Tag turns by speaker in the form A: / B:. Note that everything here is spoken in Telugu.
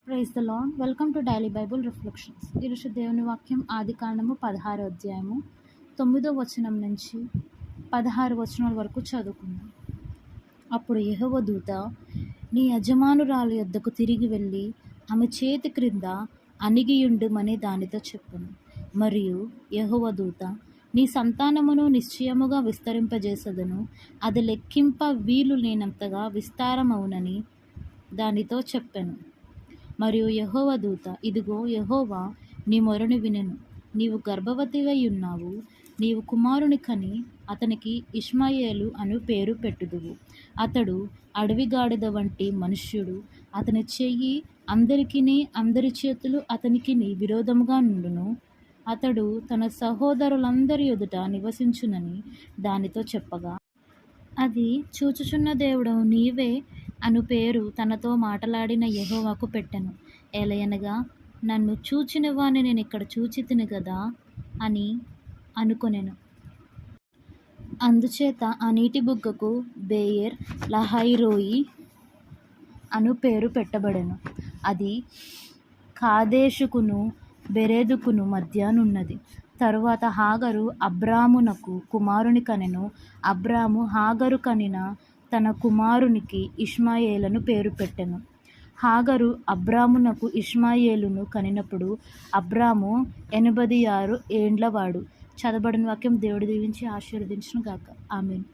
A: Praise the Lord. Welcome to daily Bible reflections. ఈరోజు దేవుని వాక్యం ఆదికాండము 16వ అధ్యాయము 9వ వచనం నుంచి 16 వచనాల వరకు చదువుకుందాం. అప్పుడు యెహోవా దూత, నీ యజమానురాలి యొద్దకు తిరిగి వెళ్ళి ఆమె చేతి క్రింద అణిగియుండుమని దానితో చెప్పెను. మరియు యెహోవా దూత, నీ సంతానమును నిశ్చయముగా విస్తరింపజేసెదను, అది లెక్కింప వీలు లేనంతగా విస్తారమవునని దానితో చెప్పెను. మరియు యెహోవా దూత, ఇదిగో యెహోవా నీ మొరను వినెను, నీవు గర్భవతివై ఉన్నావు, నీవు కుమారుని కని అతనికి ఇష్మాయేలు అను పేరు పెట్టుదువు. అతడు అడవి గాడిద వంటి మనుష్యుడు, అతని చెయ్యి అందరికిని అందరి చేతులు అతనికిని విరోధముగా నుండును. అతడు తన సహోదరులందరి ఎదుట నివసించునని దానితో చెప్పగా, అది చూచుచున్న దేవుడవు నీవే అను పేరు తనతో మాటలాడిన యెహోవాకు పెట్టెను. ఏలయనగా, నన్ను చూచిన వాని నేను ఇక్కడ చూచితిని గదా అని అనుకొనెను. అందుచేత ఆ నీటి బుగ్గకు బేయర్ లహాయిరోయి అను పేరు పెట్టబడెను. అది కాదేషుకును బెరేదుకును మధ్య నున్నది. తరువాత హాగరు అబ్రామునకు కుమారుని కనెను. అబ్రాము హాగరు కనిన తన కుమారునికి ఇష్మాయేలను పేరు పెట్టెను. హాగరు అబ్రామునకు ఇష్మాయేలును కనినప్పుడు అబ్రాము 86 ఏండ్లవాడు. చదవబడిన వాక్యం దేవుడు దీవించి ఆశీర్వదించును గాక. ఆమేన్.